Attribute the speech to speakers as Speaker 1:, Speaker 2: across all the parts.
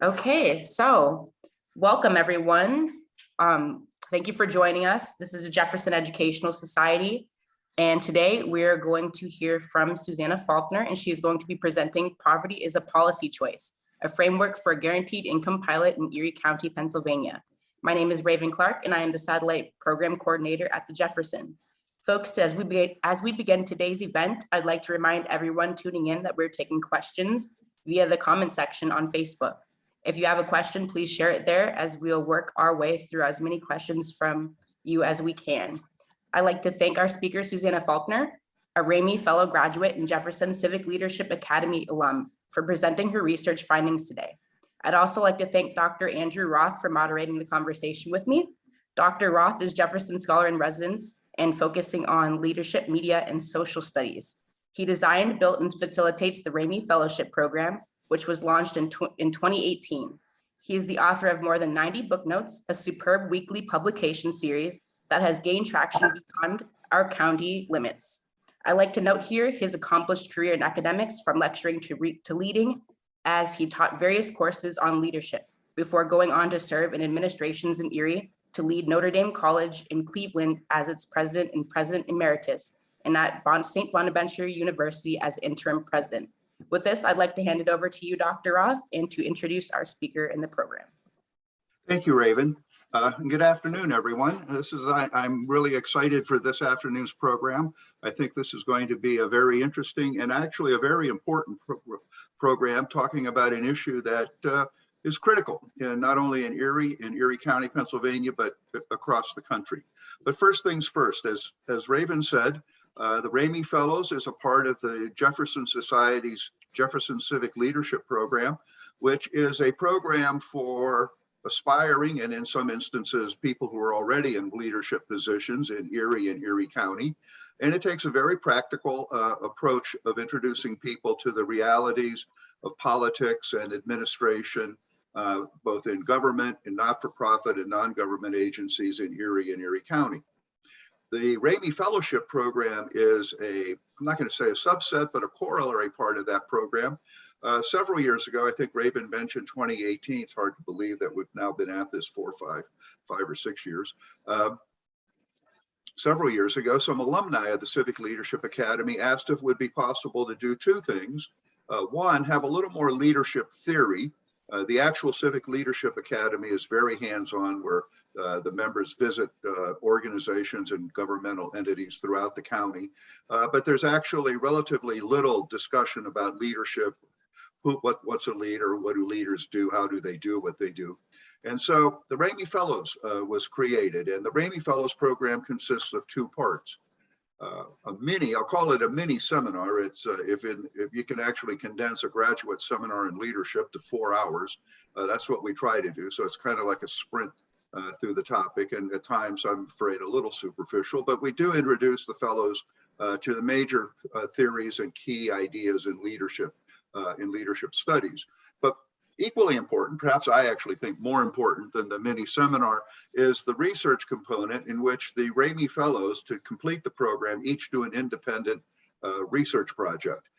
Speaker 1: Okay, so welcome everyone. Thank you for joining us. This is the Jefferson Educational Society, and today we're going to hear from Susannah Faulkner, and she is going to be presenting Poverty is a Policy Choice, a framework for a guaranteed income pilot in Erie County, Pennsylvania. My name is Raven Clark, and I am the Satellite Program Coordinator at the Jefferson. Folks, as we begin today's event, I'd like to remind everyone tuning in that we're taking questions via the comment section on Facebook. If you have a question, please share it there as we'll work our way through as many questions from you as we can. I'd like to thank our speaker, Susannah Faulkner, a Raimy Fellow graduate and Jefferson Civic Leadership Academy alum, for presenting her research findings today. I'd also like to thank Dr. Andrew Roth for moderating the conversation with me. Dr. Roth is Jefferson Scholar in Residence and focusing on leadership, media, and social studies. He designed, built, and facilitates the Raymie Fellowship program, which was launched in 2018. He is the author of more than 90 book notes, a superb weekly publication series that has gained traction beyond our county limits. I like to note here his accomplished career in academics, from lecturing to leading, as he taught various courses on leadership before going on to serve in administrations in Erie, to lead Notre Dame College in Cleveland as its president and president emeritus, and at St. Bonaventure University as interim president. With this, I'd like to hand it over to you, Dr. Roth, and to introduce our speaker in the program.
Speaker 2: Thank you, Raven. Good afternoon, everyone. I'm really excited for this afternoon's program. I think this is going to be a very interesting and actually a very important program, talking about an issue that is critical, not only in Erie County, Pennsylvania, but across the country. But first things first, as Raven said, the Raymie Fellows is a part of the Jefferson Society's Jefferson Civic Leadership Program, which is a program for aspiring, and in some instances, people who are already in leadership positions in Erie and Erie County. And it takes a very practical approach of introducing people to the realities of politics and administration, both in government and not-for-profit and non-government agencies in Erie and Erie County. The Raymie Fellowship program is I'm not going to say a subset, but a corollary part of that program. Several years ago, I think Raven mentioned 2018. It's hard to believe that we've now been at this for five or 6 years. Several years ago, some alumni of the Civic Leadership Academy asked if it would be possible to do two things. One, have a little more leadership theory. The actual Civic Leadership Academy is very hands-on, where the members visit organizations and governmental entities throughout the county. But there's actually relatively little discussion about leadership. What's a leader? What do leaders do? How do they do what they do? And so the Raymie Fellows was created, and the Raymie Fellows program consists of two parts. I'll call it a mini seminar. It's if you can actually condense a graduate seminar in leadership to 4 hours, that's what we try to do. So it's kind of like a sprint through the topic, and at times I'm afraid a little superficial, but we do introduce the fellows to the major theories and key ideas in leadership studies. But equally important, perhaps I actually think more important than the mini seminar, is the research component, in which the Raymie Fellows, to complete the program, each do an independent research project.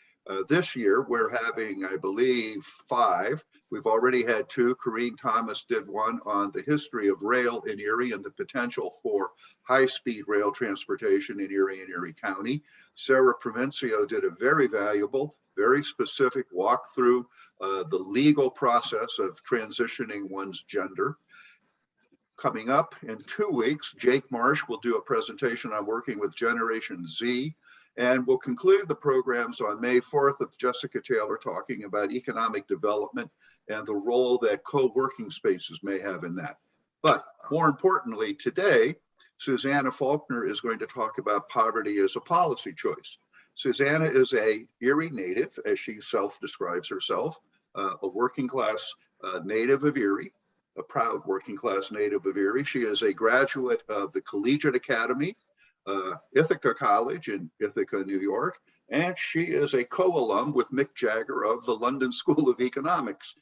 Speaker 2: This year, we're having, I believe, 5. We've already had 2. Corrine Thomas did one on the history of rail in Erie and the potential for high-speed rail transportation in Erie and Erie County. Sarah Provencio did a very valuable, very specific walkthrough the legal process of transitioning one's gender. Coming up in 2 weeks, Jake Marsh will do a presentation on working with Generation Z, and we'll conclude the programs on May 4th with Jessica Taylor talking about economic development and the role that co-working spaces may have in that. But more importantly, today, Susannah Faulkner is going to talk about poverty as a policy choice. Susannah is a Erie native, as she self-describes herself, a working class native of Erie, a proud working class native of Erie. She is a graduate of the Collegiate Academy, Ithaca College in Ithaca, New York, and she is a co-alum with Mick Jagger of the London School of Economics.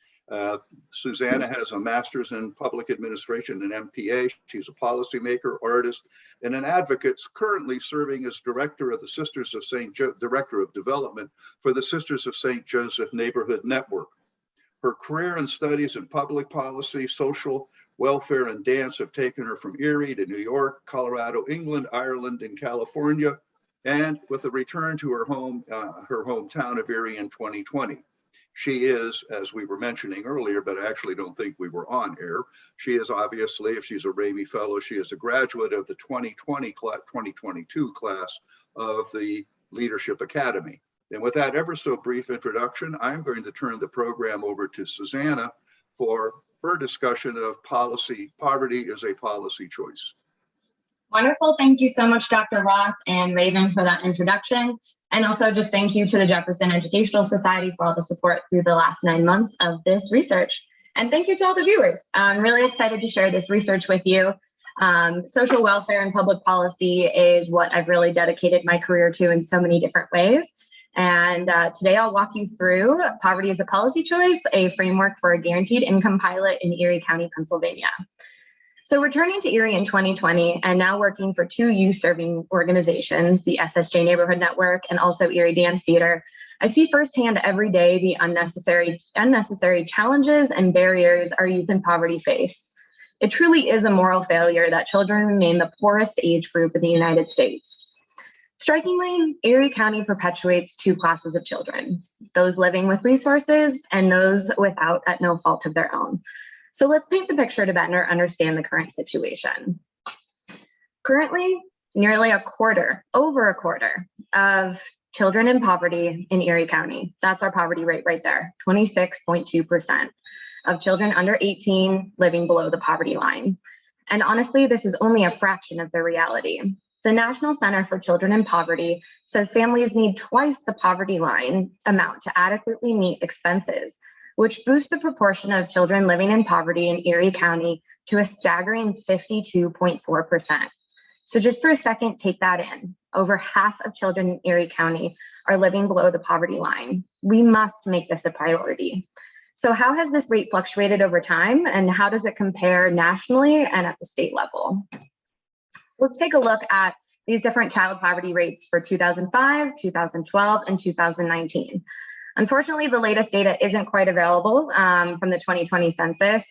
Speaker 2: Susannah has a master's in public administration and MPA. She's a policymaker, artist, and an advocate, currently serving as director of the Sisters of Director of Development for the Sisters of St. Joseph Neighborhood Network. Her career and studies in public policy, social welfare, and dance have taken her from Erie to New York, Colorado, England, Ireland, and California, and with a return to her hometown of Erie in 2020. She is, as we were mentioning earlier, but I actually don't think we were on air, she is obviously, if she's a Raymie Fellow, she is a graduate of the 2022 class of the Leadership Academy. And with that ever so brief introduction, I'm going to turn the program over to Susannah for her discussion of poverty is a policy choice.
Speaker 3: Wonderful. Thank you so much, Dr. Roth and Raven, for that introduction. And also just thank you to the Jefferson Educational Society for all the support through the last 9 months of this research. And thank you to all the viewers. I'm really excited to share this research with you. Social welfare and public policy is what I've really dedicated my career to in so many different ways. And today I'll walk you through Poverty as a Policy Choice, a framework for a guaranteed income pilot in Erie County, Pennsylvania. So returning to Erie in 2020 and now working for 2 youth-serving organizations, the SSJ Neighborhood Network and also Erie Dance Theater, I see firsthand every day the unnecessary challenges and barriers our youth in poverty face. It truly is a moral failure that children remain the poorest age group in the United States. Strikingly, Erie County perpetuates 2 classes of children, those living with resources and those without at no fault of their own. So let's paint the picture to better understand the current situation. Currently, nearly over a quarter of children in poverty in Erie County. That's our poverty rate right there, 26.2% of children under 18 living below the poverty line. And honestly, this is only a fraction of the reality. The National Center for Children in Poverty says families need twice the poverty line amount to adequately meet expenses, which boosts the proportion of children living in poverty in Erie County to a staggering 52.4%. So just for a second, take that in. Over half of children in Erie County are living below the poverty line. We must make this a priority. So how has this rate fluctuated over time, and how does it compare nationally and at the state level? Let's take a look at these different child poverty rates for 2005, 2012, and 2019. Unfortunately, the latest data isn't quite available from the 2020 census.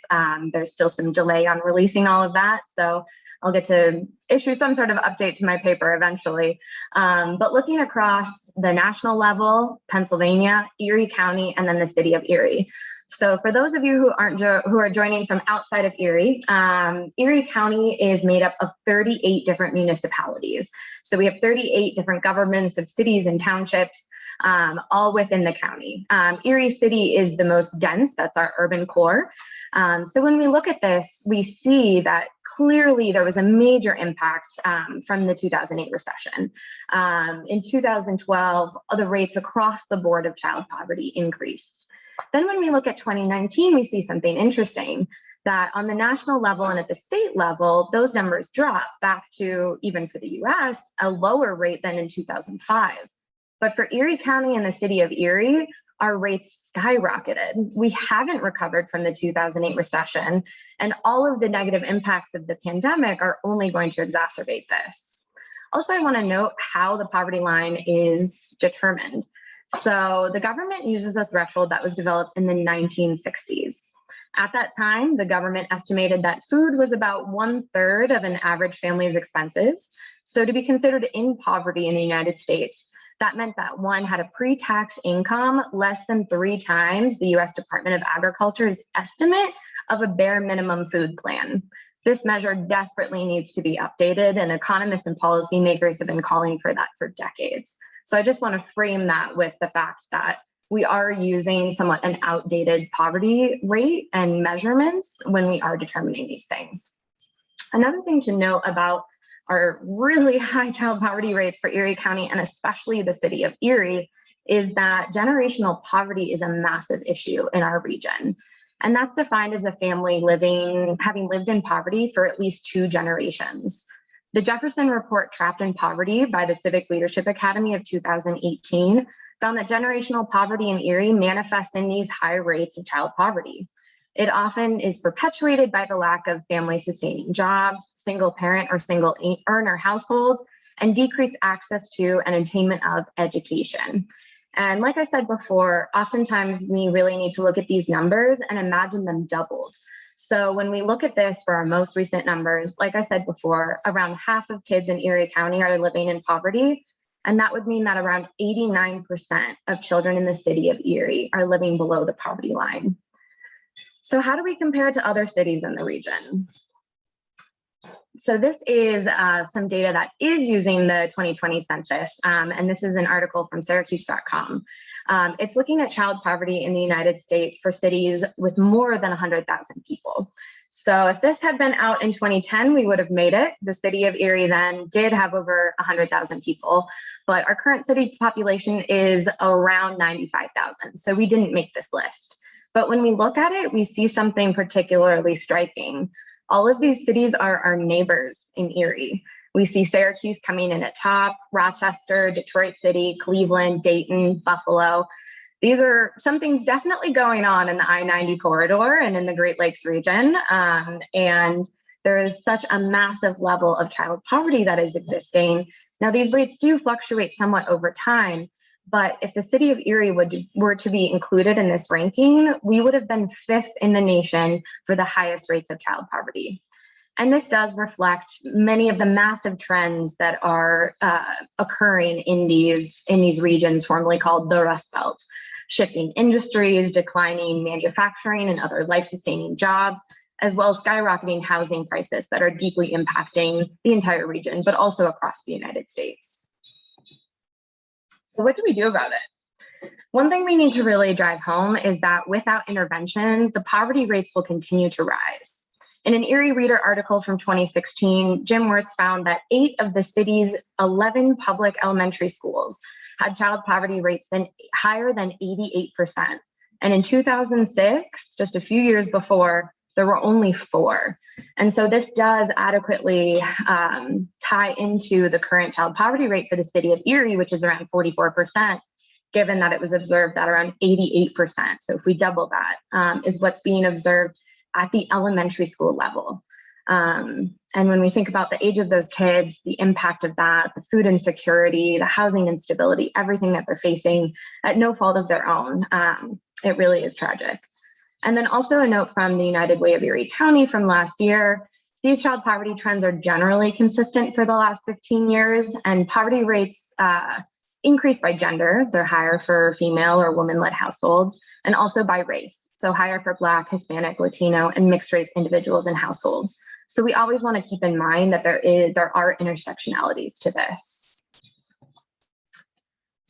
Speaker 3: There's still some delay on releasing all of that, so I'll get to issue some sort of update to my paper eventually. But looking across the national level, Pennsylvania, Erie County, and then the city of Erie. So for those of you who are joining from outside of Erie, Erie County is made up of 38 different municipalities. So we have 38 different governments of cities and townships, all within the county. Erie City is the most dense, that's our urban core. So when we look at this, we see that clearly there was a major impact from the 2008 recession. In 2012, the rates across the board of child poverty increased. Then when we look at 2019, we see something interesting, that on the national level and at the state level, those numbers drop back to, even for the US, a lower rate than in 2005. But for Erie County and the city of Erie, our rates skyrocketed. We haven't recovered from the 2008 recession, and all of the negative impacts of the pandemic are only going to exacerbate this. Also, I want to note how the poverty line is determined. So the government uses a threshold that was developed in the 1960s. At that time, the government estimated that food was about 1/3 of an average family's expenses. So to be considered in poverty in the United States, that meant that one had a pre-tax income less than 3 times the US Department of Agriculture's estimate of a bare minimum food plan. This measure desperately needs to be updated, and economists and policymakers have been calling for that for decades. So I just want to frame that with the fact that we are using somewhat an outdated poverty rate and measurements when we are determining these things. Another thing to note about our really high child poverty rates for Erie County, and especially the city of Erie, is that generational poverty is a massive issue in our region. And that's defined as a family having lived in poverty for at least 2 generations. The Jefferson Report, Trapped in Poverty by the Civic Leadership Academy of 2018 found that generational poverty in Erie manifests in these high rates of child poverty. It often is perpetuated by the lack of family-sustaining jobs, single parent or single earner households, and decreased access to and attainment of education. And like I said before, oftentimes we really need to look at these numbers and imagine them doubled. So when we look at this for our most recent numbers, like I said before, around half of kids in Erie County are living in poverty. And that would mean that around 89% of children in the city of Erie are living below the poverty line. So how do we compare to other cities in the region? So this is some data that is using the 2020 census, and this is an article from Syracuse.com. It's looking at child poverty in the United States for cities with more than 100,000 people. So if this had been out in 2010, we would have made it. The city of Erie then did have over 100,000 people, but our current city population is around 95,000. So we didn't make this list. But when we look at it, we see something particularly striking. All of these cities are our neighbors in Erie. We see Syracuse coming in at top, Rochester, Detroit City, Cleveland, Dayton, Buffalo. Something's definitely going on in the I-90 corridor and in the Great Lakes region. And there is such a massive level of child poverty that is existing. Now, these rates do fluctuate somewhat over time, but if the city of Erie were to be included in this ranking, we would have been 5th in the nation for the highest rates of child poverty. And this does reflect many of the massive trends that are occurring in these regions formerly called the Rust Belt. Shifting industries, declining manufacturing and other life-sustaining jobs, as well as skyrocketing housing prices that are deeply impacting the entire region, but also across the United States. So what do we do about it? One thing we need to really drive home is that without intervention, the poverty rates will continue to rise. In an Erie Reader article from 2016, Jim Wirtz found that 8 of the city's 11 public elementary schools had child poverty rates higher than 88%. And in 2006, just a few years before, there were only 4. And so this does adequately tie into the current child poverty rate for the city of Erie, which is around 44%, given that it was observed at around 88%. So if we double that, is what's being observed at the elementary school level. And when we think about the age of those kids, the impact of that, the food insecurity, the housing instability, everything that they're facing at no fault of their own, it really is tragic. And then also a note from the United Way of Erie County from last year, these child poverty trends are generally consistent for the last 15 years, and poverty rates increase by gender. They're higher for female or woman-led households, and also by race. So higher for Black, Hispanic, Latino, and mixed race individuals and households. So we always want to keep in mind that there are intersectionalities to this.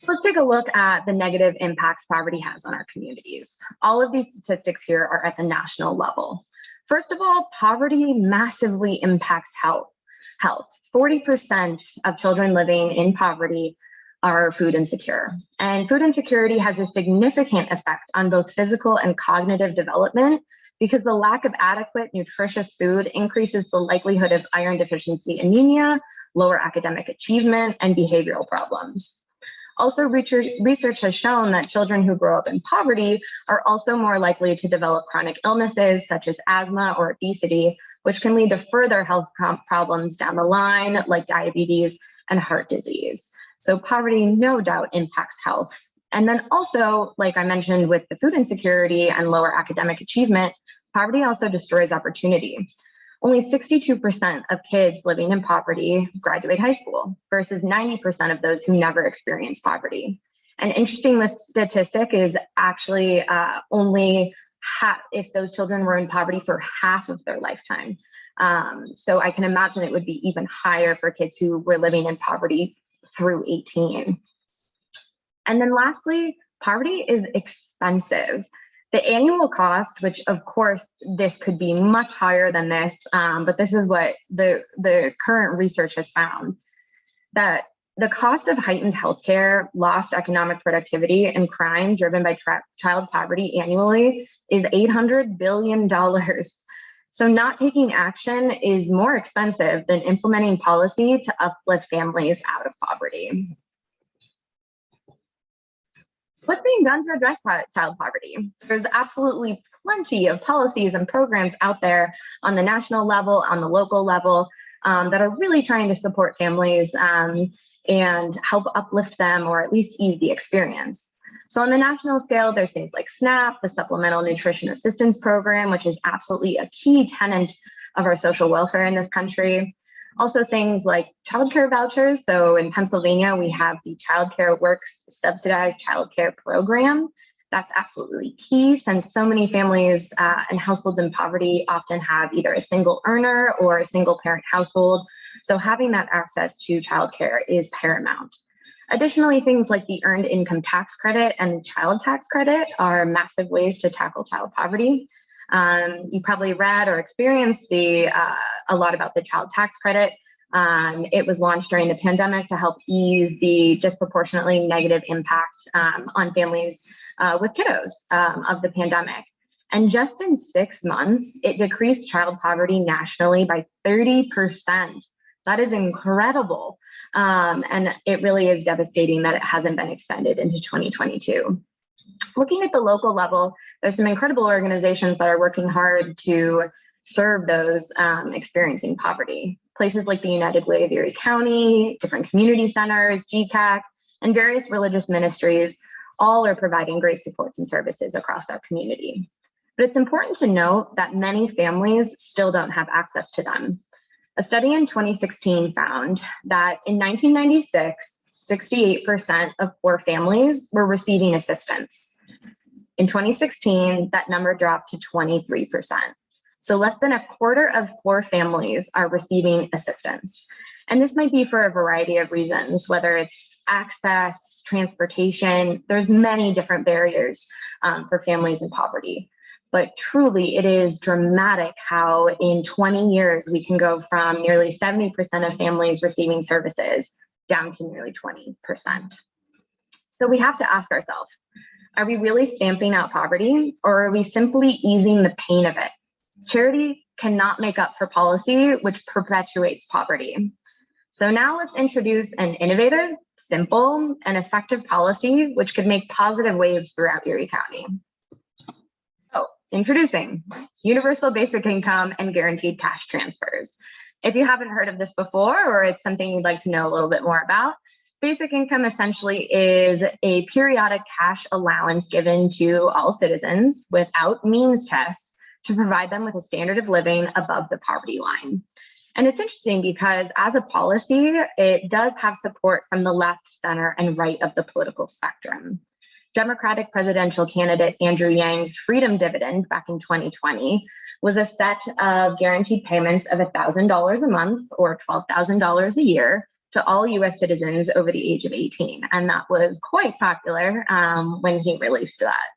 Speaker 3: Let's take a look at the negative impacts poverty has on our communities. All of these statistics here are at the national level. First of all, poverty massively impacts health. 40% of children living in poverty are food insecure. And food insecurity has a significant effect on both physical and cognitive development because the lack of adequate nutritious food increases the likelihood of iron deficiency anemia, lower academic achievement, and behavioral problems. Also, research has shown that children who grow up in poverty are also more likely to develop chronic illnesses such as asthma or obesity, which can lead to further health problems down the line, like diabetes and heart disease. So poverty, no doubt, impacts health. And then also, like I mentioned with the food insecurity and lower academic achievement, poverty also destroys opportunity. Only 62% of kids living in poverty graduate high school versus 90% of those who never experience poverty. An interesting statistic is actually only half, if those children were in poverty for half of their lifetime. So I can imagine it would be even higher for kids who were living in poverty through 18. And then lastly, poverty is expensive. The annual cost, which of course this could be much higher than this, but this is what the current research has found, that the cost of heightened healthcare, lost economic productivity, and crime driven by child poverty annually is $800 billion. So not taking action is more expensive than implementing policy to uplift families out of poverty. What's being done to address child poverty? There's absolutely plenty of policies and programs out there on the national level, on the local level, that are really trying to support families and help uplift them or at least ease the experience. So on the national scale, there's things like SNAP, the Supplemental Nutrition Assistance Program, which is absolutely a key tenet of our social welfare in this country. Also things like childcare vouchers. So in Pennsylvania, we have the Child Care Works Subsidized Child Care Program. That's absolutely key since so many families and households in poverty often have either a single earner or a single parent household. So having that access to childcare is paramount. Additionally, things like the Earned Income Tax Credit and Child Tax Credit are massive ways to tackle child poverty. You probably read or experienced a lot about the Child Tax Credit. It was launched during the pandemic to help ease the disproportionately negative impact on families with kiddos of the pandemic. And just in 6 months, it decreased child poverty nationally by 30%. That is incredible. And it really is devastating that it hasn't been extended into 2022. Looking at the local level, there's some incredible organizations that are working hard to serve those experiencing poverty. Places like the United Way of Erie County, different community centers, GCAC, and various religious ministries all are providing great supports and services across our community. But it's important to note that many families still don't have access to them. A study in 2016 found that in 1996, 68% of poor families were receiving assistance. In 2016, that number dropped to 23%. So less than a quarter of poor families are receiving assistance. And this might be for a variety of reasons, whether it's access, transportation, there's many different barriers for families in poverty. But truly, it is dramatic how in 20 years, we can go from nearly 70% of families receiving services down to nearly 20%. So we have to ask ourselves, are we really stamping out poverty, or are we simply easing the pain of it? Charity cannot make up for policy, which perpetuates poverty. So now let's introduce an innovative, simple, and effective policy, which could make positive waves throughout Erie County. Introducing universal basic income and guaranteed cash transfers. If you haven't heard of this before, or it's something you'd like to know a little bit more about, basic income essentially is a periodic cash allowance given to all citizens without means tests to provide them with a standard of living above the poverty line. And it's interesting because as a policy, it does have support from the left, center, and right of the political spectrum. Democratic presidential candidate Andrew Yang's Freedom Dividend back in 2020 was a set of guaranteed payments of $1,000 a month or $12,000 a year to all US citizens over the age of 18. And that was quite popular when he released that.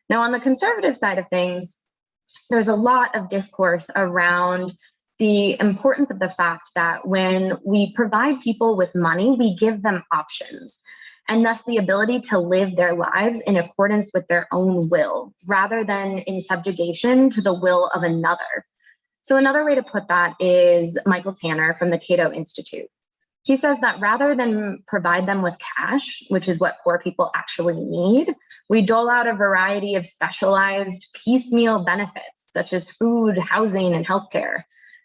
Speaker 3: Now, on the conservative side of things, there's a lot of discourse around the importance of the fact that when we provide people with money, we give them options, and thus the ability to live their lives in accordance with their own will, rather than in subjugation to the will of another. So another way to put that is Michael Tanner from the Cato Institute. He says that rather than provide them with cash, which is what poor people actually need, we dole out a variety of specialized piecemeal benefits, such as food, housing, and healthcare.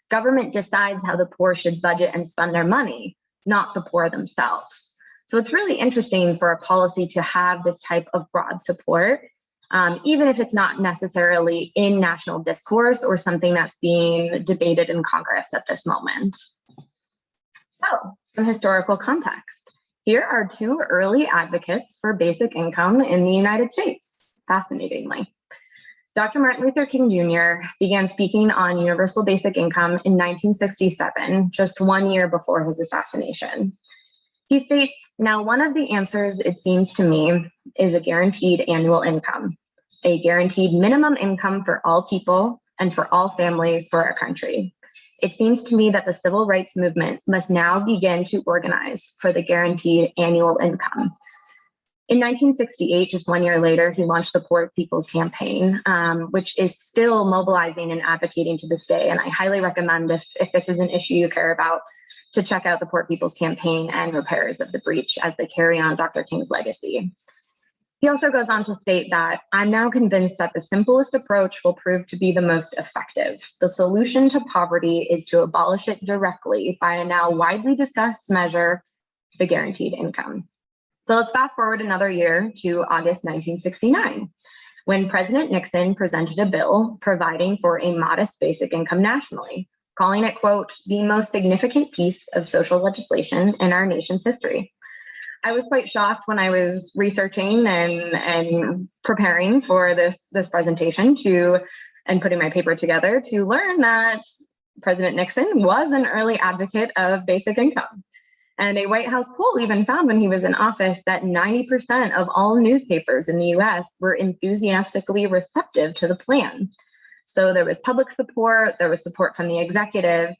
Speaker 3: Government decides how the poor should budget and spend their money, not the poor themselves. So it's really interesting for a policy to have this type of broad support, even if it's not necessarily in national discourse or something that's being debated in Congress at this moment. So, some historical context. Here are two early advocates for basic income in the United States, fascinatingly. Dr. Martin Luther King Jr. began speaking on universal basic income in 1967, just 1 year before his assassination. He states, "Now, one of the answers, it seems to me, is a guaranteed annual income, a guaranteed minimum income for all people and for all families for our country. It seems to me that the civil rights movement must now begin to organize for the guaranteed annual income." In 1968, just 1 year later, he launched the Poor People's Campaign, which is still mobilizing and advocating to this day. And I highly recommend, if this is an issue you care about, to check out the Poor People's Campaign and Repairers of the Breach as they carry on Dr. King's legacy. He also goes on to state that, "I'm now convinced that the simplest approach will prove to be the most effective. The solution to poverty is to abolish it directly by a now widely discussed measure, the guaranteed income." So let's fast forward another year to August 1969, when President Nixon presented a bill providing for a modest basic income nationally, calling it, quote, "the most significant piece of social legislation in our nation's history." I was quite shocked when I was researching and preparing for this presentation and putting my paper together to learn that President Nixon was an early advocate of basic income. And a White House poll even found when he was in office that 90% of all newspapers in the US were enthusiastically receptive to the plan. So there was public support, there was support from the executive,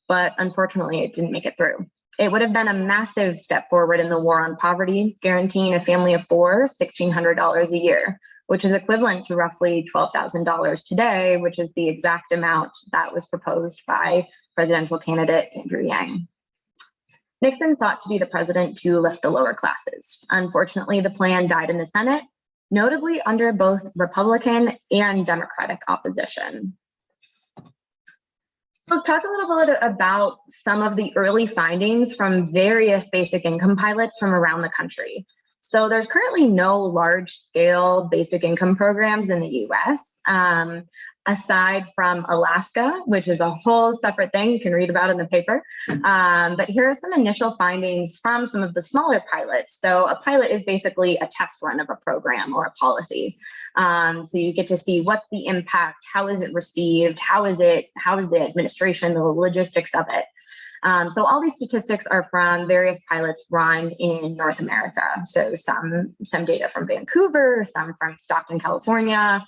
Speaker 3: but unfortunately it didn't make it through. It would have been a massive step forward in the war on poverty, guaranteeing a family of four $1,600 a year, which is equivalent to roughly $12,000 today, which is the exact amount that was proposed by presidential candidate Andrew Yang. Nixon sought to be the president to lift the lower classes. Unfortunately, the plan died in the Senate, notably under both Republican and Democratic opposition. Let's talk a little bit about some of the early findings from various basic income pilots from around the country. So there's currently no large-scale basic income programs in the US, aside from Alaska, which is a whole separate thing you can read about in the paper. But here are some initial findings from some of the smaller pilots. So a pilot is basically a test run of a program or a policy. So you get to see what's the impact, how is it received, how is the administration, the logistics of it. So all these statistics are from various pilots run in North America. So some data from Vancouver, some from Stockton, California,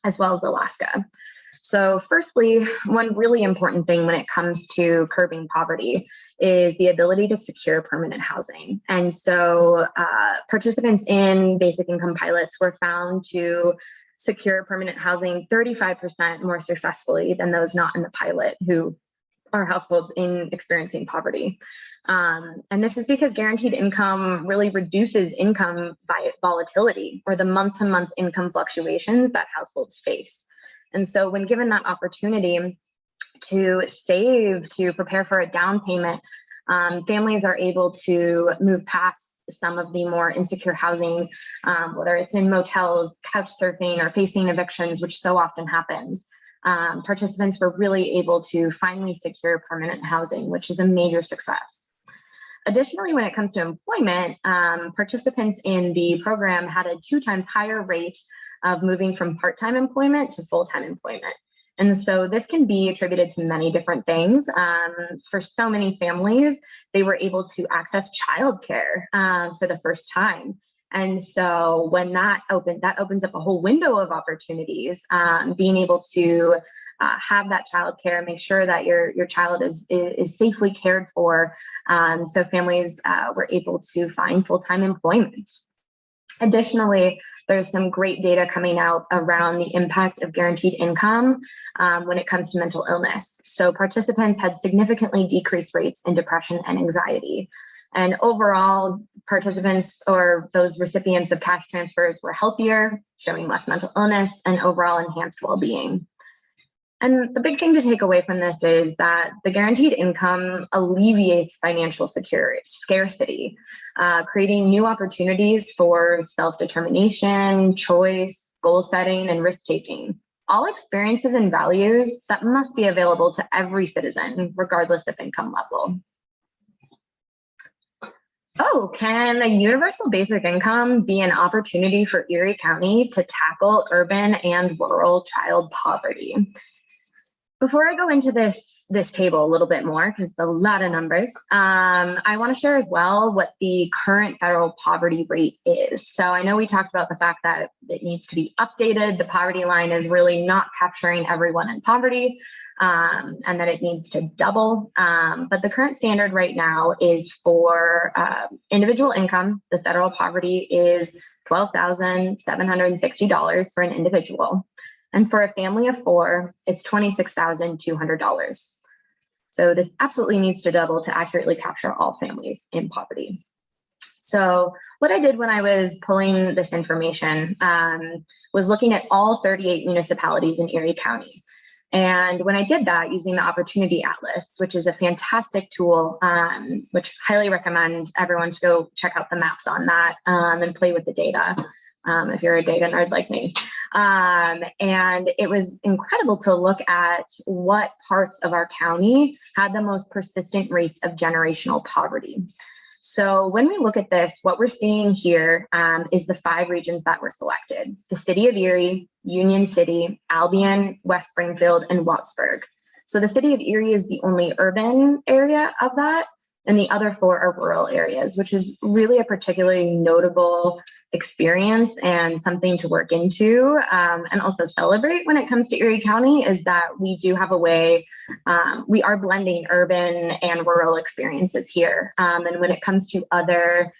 Speaker 3: as well as Alaska. So firstly, one really important thing when it comes to curbing poverty is the ability to secure permanent housing. And so participants in basic income pilots were found to secure permanent housing 35% more successfully than those not in the pilot who are households experiencing poverty. And this is because guaranteed income really reduces income volatility, or the month-to-month income fluctuations that households face. And so when given that opportunity to save, to prepare for a down payment, families are able to move past some of the more insecure housing, whether it's in motels, couch surfing, or facing evictions, which so often happens. Participants were really able to finally secure permanent housing, which is a major success. Additionally, when it comes to employment, participants in the program had a 2 times higher rate of moving from part-time employment to full-time employment. And so this can be attributed to many different things. For so many families, they were able to access childcare for the first time. And so when that opens up a whole window of opportunities, being able to have that childcare, make sure that your child is safely cared for. So families were able to find full-time employment. Additionally, there's some great data coming out around the impact of guaranteed income when it comes to mental illness. So participants had significantly decreased rates in depression and anxiety. And overall, participants or those recipients of cash transfers were healthier, showing less mental illness and overall enhanced well-being. And the big thing to take away from this is that the guaranteed income alleviates financial scarcity, creating new opportunities for self-determination, choice, goal setting, and risk-taking. All experiences and values that must be available to every citizen, regardless of income level. So, can the universal basic income be an opportunity for Erie County to tackle urban and rural child poverty? Before I go into this table a little bit more, because it's a lot of numbers, I want to share as well what the current federal poverty rate is. So I know we talked about the fact that it needs to be updated. The poverty line is really not capturing everyone in poverty, and that it needs to double. But the current standard right now is for individual income. The federal poverty is $12,760 for an individual. And for a family of 4, it's $26,200. So this absolutely needs to double to accurately capture all families in poverty. So what I did when I was pulling this information was looking at all 38 municipalities in Erie County. And when I did that using the Opportunity Atlas, which is a fantastic tool, which I highly recommend everyone to go check out the maps on that and play with the data if you're a data nerd like me. And it was incredible to look at what parts of our county had the most persistent rates of generational poverty. So when we look at this, what we're seeing here is the 5 regions that were selected: the city of Erie, Union City, Albion, West Springfield, and Wattsburg. So the city of Erie is the only urban area of that, and the other 4 are rural areas, which is really a particularly notable experience and something to work into and also celebrate when it comes to Erie County, is that we do have a way, we are blending urban and rural experiences here. And when it comes to other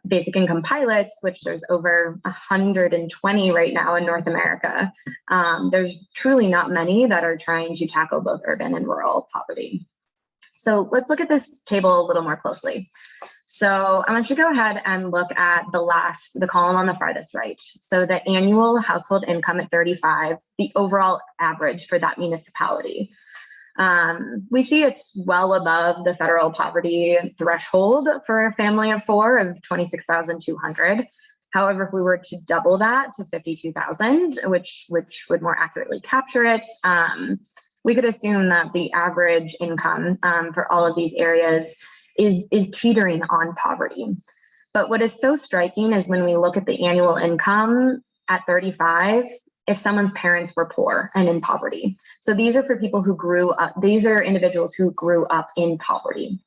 Speaker 3: basic income pilots, which there's over 120 right now in North America, there's truly not many that are trying to tackle both urban and rural poverty. So let's look at this table a little more closely. So I want you to go ahead and look at the column on the farthest right. So the annual household income at 35, the overall average for that municipality. We see it's well above the federal poverty threshold for a family of 4 of 26,200. However, if we were to double that to 52,000, which would more accurately capture it, we could assume that the average income for all of these areas is teetering on poverty. But what is so striking is when we look at the annual income at 35, if someone's parents were poor and in poverty. So these are for people who grew up, these are individuals who grew up in poverty.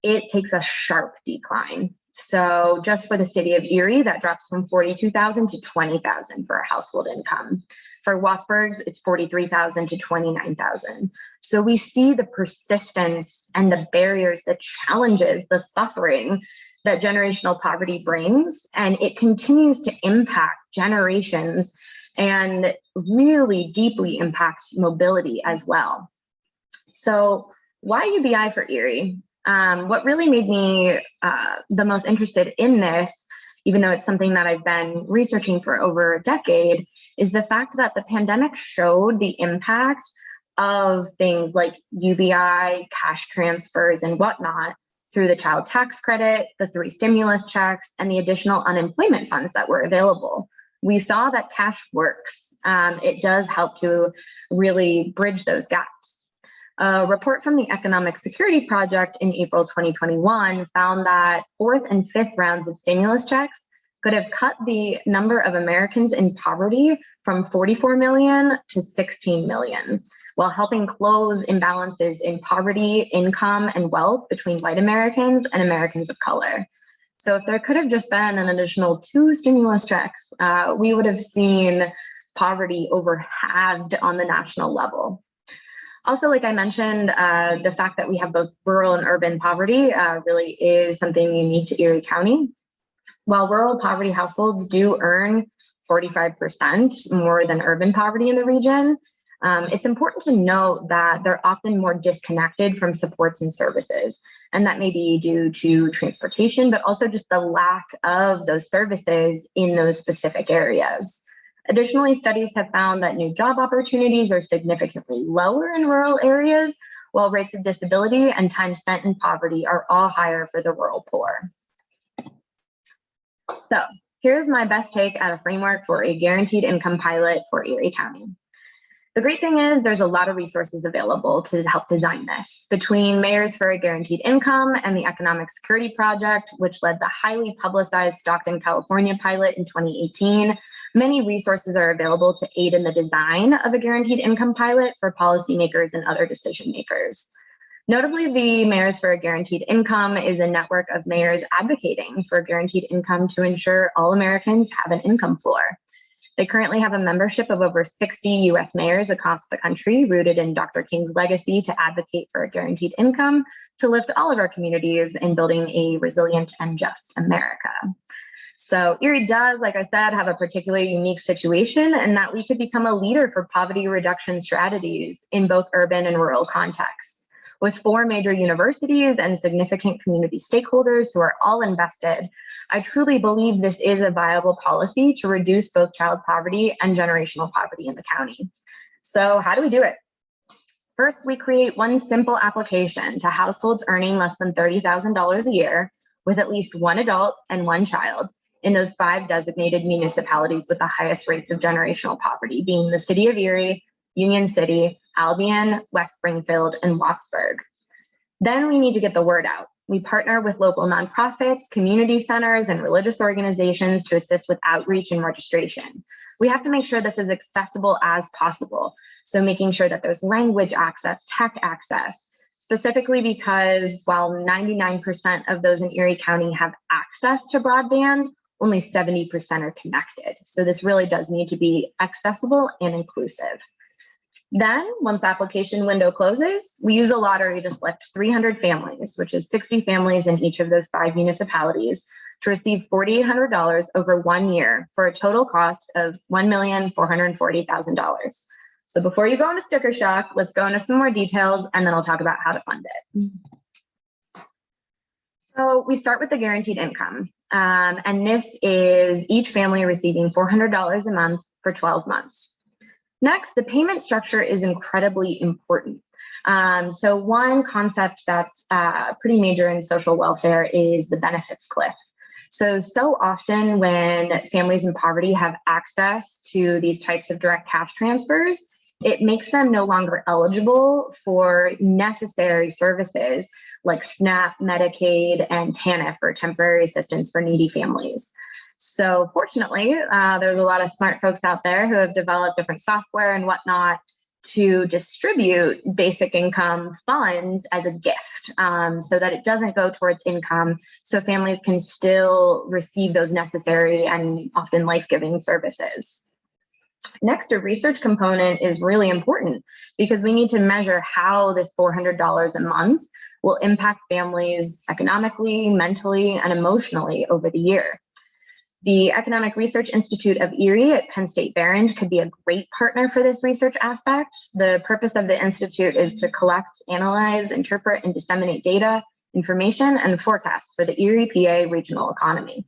Speaker 3: It takes a sharp decline. So just for the city of Erie, that drops from 42,000 to 20,000 for a household income. For Wattsburg's, it's 43,000 to 29,000. So we see the persistence and the barriers, the challenges, the suffering that generational poverty brings, and it continues to impact generations and really deeply impact mobility as well. So why UBI for Erie? What really made me the most interested in this, even though it's something that I've been researching for over a decade, is the fact that the pandemic showed the impact of things like UBI, cash transfers, and whatnot through the child tax credit, the 3 stimulus checks, and the additional unemployment funds that were available. We saw that cash works. It does help to really bridge those gaps. A report from the Economic Security Project in April 2021 found that 4th and 5th rounds of stimulus checks could have cut the number of Americans in poverty from 44 million to 16 million, while helping close imbalances in poverty, income, and wealth between white Americans and Americans of color. So if there could have just been an additional 2 stimulus checks, we would have seen poverty over halved on the national level. Also, like I mentioned, the fact that we have both rural and urban poverty really is something unique to Erie County. While rural poverty households do earn 45% more than urban poverty in the region, it's important to note that they're often more disconnected from supports and services. And that may be due to transportation, but also just the lack of those services in those specific areas. Additionally, studies have found that new job opportunities are significantly lower in rural areas, while rates of disability and time spent in poverty are all higher for the rural poor. So here's my best take at a framework for a guaranteed income pilot for Erie County. The great thing is there's a lot of resources available to help design this. Between Mayors for a Guaranteed Income and the Economic Security Project, which led the highly publicized Stockton, California pilot in 2018, many resources are available to aid in the design of a guaranteed income pilot for policymakers and other decision makers. Notably, the Mayors for a Guaranteed Income is a network of mayors advocating for guaranteed income to ensure all Americans have an income floor. They currently have a membership of over 60 US mayors across the country, rooted in Dr. King's legacy to advocate for a guaranteed income to lift all of our communities in building a resilient and just America. So Erie does, like I said, have a particularly unique situation in that we could become a leader for poverty reduction strategies in both urban and rural contexts. With 4 major universities and significant community stakeholders who are all invested, I truly believe this is a viable policy to reduce both child poverty and generational poverty in the county. So how do we do it? First, we create one simple application to households earning less than $30,000 a year with at least 1 adult and 1 child in those 5 designated municipalities with the highest rates of generational poverty, being the City of Erie, Union City, Albion, West Springfield, and Wattsburg. Then we need to get the word out. We partner with local nonprofits, community centers, and religious organizations to assist with outreach and registration. We have to make sure this is accessible as possible. So making sure that there's language access, tech access, specifically because while 99% of those in Erie County have access to broadband, only 70% are connected. So this really does need to be accessible and inclusive. Then, once the application window closes, we use a lottery to select 300 families, which is 60 families in each of those 5 municipalities, to receive $4,800 over 1 year for a total cost of $1,440,000. So before you go into sticker shock, let's go into some more details, and then I'll talk about how to fund it. So we start with the guaranteed income, and this is each family receiving $400 a month for 12 months. Next, the payment structure is incredibly important. So one concept that's pretty major in social welfare is the benefits cliff. So often when families in poverty have access to these types of direct cash transfers, it makes them no longer eligible for necessary services like SNAP, Medicaid, and TANF, or temporary assistance for needy families. So fortunately, there's a lot of smart folks out there who have developed different software and whatnot to distribute basic income funds as a gift so that it doesn't go towards income, so families can still receive those necessary and often life-giving services. Next, a research component is really important because we need to measure how this $400 a month will impact families economically, mentally, and emotionally over the year. The Economic Research Institute of Erie at Penn State Behrend could be a great partner for this research aspect. The purpose of the institute is to collect, analyze, interpret, and disseminate data, information, and forecasts for the Erie, PA regional economy.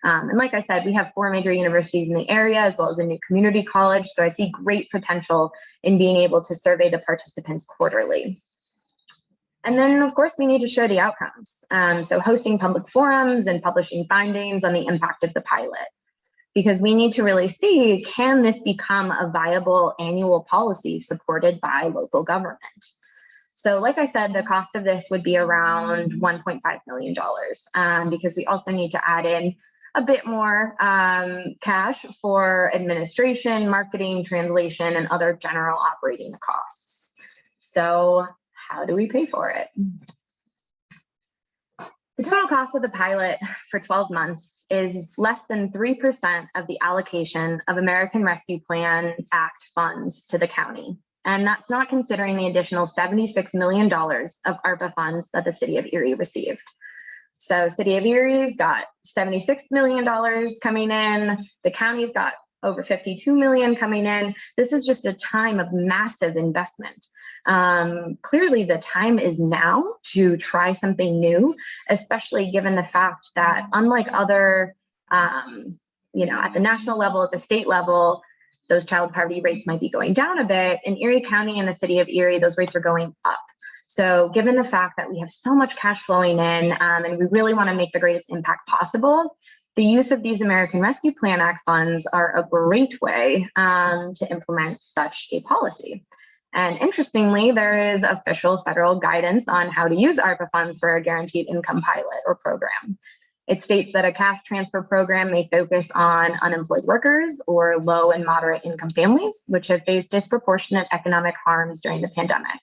Speaker 3: And like I said, we have 4 major universities in the area, as well as a new community college. So I see great potential in being able to survey the participants quarterly. And then, of course, we need to show the outcomes. So hosting public forums and publishing findings on the impact of the pilot, because we need to really see, can this become a viable annual policy supported by local government? So like I said, the cost of this would be around $1.5 million because we also need to add in a bit more cash for administration, marketing, translation, and other general operating costs. So how do we pay for it? The total cost of the pilot for 12 months is less than 3% of the allocation of American Rescue Plan Act funds to the county. And that's not considering the additional $76 million of ARPA funds that the City of Erie received. So City of Erie's got $76 million coming in. The county's got over $52 million coming in. This is just a time of massive investment. Clearly, the time is now to try something new, especially given the fact that unlike other, at the national level, at the state level, those child poverty rates might be going down a bit. In Erie County and the City of Erie, those rates are going up. So given the fact that we have so much cash flowing in and we really want to make the greatest impact possible, The use of these American Rescue Plan Act funds are a great way to implement such a policy. And interestingly, there is official federal guidance on how to use ARPA funds for a guaranteed income pilot or program. It states that a cash transfer program may focus on unemployed workers or low and moderate income families, which have faced disproportionate economic harms during the pandemic.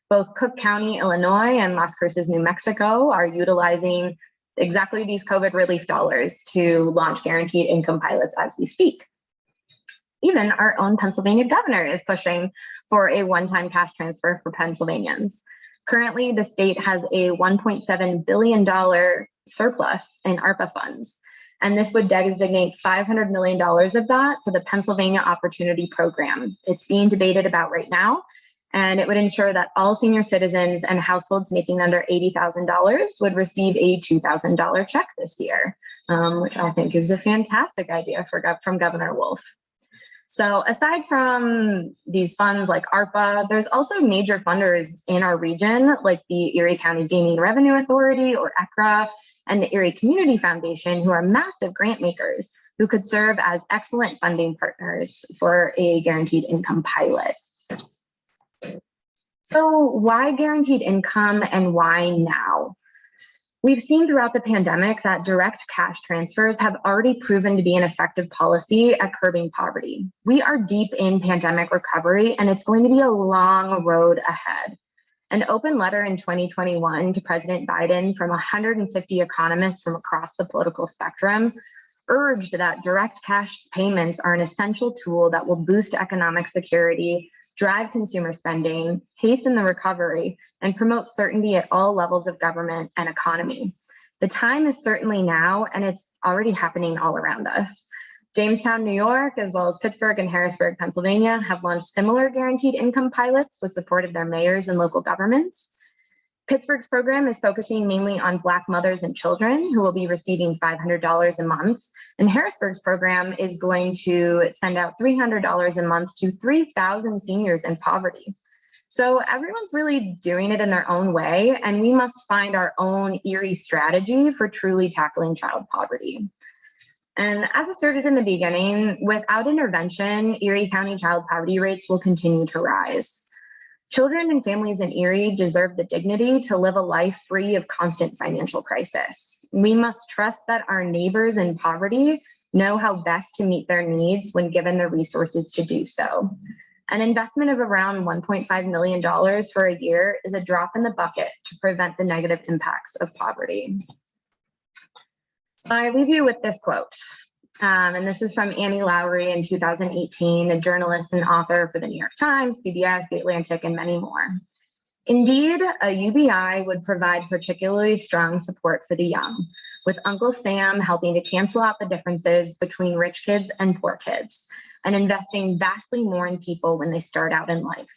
Speaker 3: Both Cook County, Illinois, and Las Cruces, New Mexico are utilizing exactly these COVID relief dollars to launch guaranteed income pilots as we speak. Even our own Pennsylvania governor is pushing for a one-time cash transfer for Pennsylvanians. Currently, the state has a $1.7 billion surplus in ARPA funds, and this would designate $500 million of that for the Pennsylvania Opportunity Program. It's being debated about right now, and it would ensure that all senior citizens and households making under $80,000 would receive a $2,000 check this year, which I think is a fantastic idea from Governor Wolf. So aside from these funds like ARPA, there's also major funders in our region, like the Erie County Gaming Revenue Authority, or ECRA, and the Erie Community Foundation, who are massive grant makers who could serve as excellent funding partners for a guaranteed income pilot. So why guaranteed income and why now? We've seen throughout the pandemic that direct cash transfers have already proven to be an effective policy at curbing poverty. We are deep in pandemic recovery, and it's going to be a long road ahead. An open letter in 2021 to President Biden from 150 economists from across the political spectrum urged that direct cash payments are an essential tool that will boost economic security, drive consumer spending, hasten the recovery, and promote certainty at all levels of government and economy. The time is certainly now, and it's already happening all around us. Jamestown, New York, as well as Pittsburgh and Harrisburg, Pennsylvania, have launched similar guaranteed income pilots with support of their mayors and local governments. Pittsburgh's program is focusing mainly on Black mothers and children who will be receiving $500 a month. And Harrisburg's program is going to send out $300 a month to 3,000 seniors in poverty. So everyone's really doing it in their own way, and we must find our own Erie strategy for truly tackling child poverty. And as asserted in the beginning, without intervention, Erie County child poverty rates will continue to rise. Children and families in Erie deserve the dignity to live a life free of constant financial crisis. We must trust that our neighbors in poverty know how best to meet their needs when given the resources to do so. An investment of around $1.5 million for a year is a drop in the bucket to prevent the negative impacts of poverty. I leave you with this quote. And this is from Annie Lowry in 2018, a journalist and author for the New York Times, PBS, The Atlantic, and many more. Indeed, a UBI would provide particularly strong support for the young, with Uncle Sam helping to cancel out the differences between rich kids and poor kids, and investing vastly more in people when they start out in life.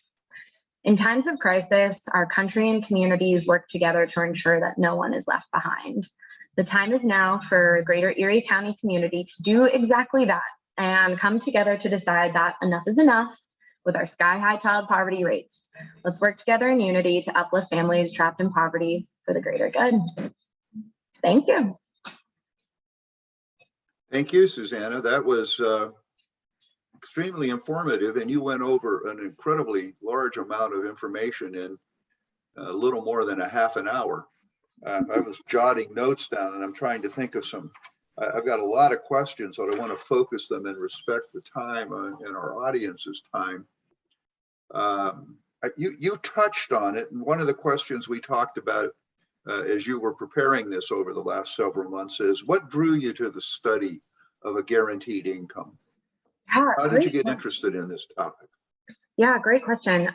Speaker 3: In times of crisis, our country and communities work together to ensure that no one is left behind. The time is now for Greater Erie County community to do exactly that and come together to decide that enough is enough with our sky-high child poverty rates. Let's work together in unity to uplift families trapped in poverty for the greater good. Thank you.
Speaker 2: Thank you, Susannah. That was extremely informative, and you went over an incredibly large amount of information in a little more than a half an hour. I was jotting notes down, and I'm trying to think of some. I've got a lot of questions, but I want to focus them and respect the time and our audience's time. You touched on it, and one of the questions we talked about as you were preparing this over the last several months is, what drew you to the study of a guaranteed income?
Speaker 3: Yeah,
Speaker 2: how did you get interested in this topic?
Speaker 3: Yeah, great question.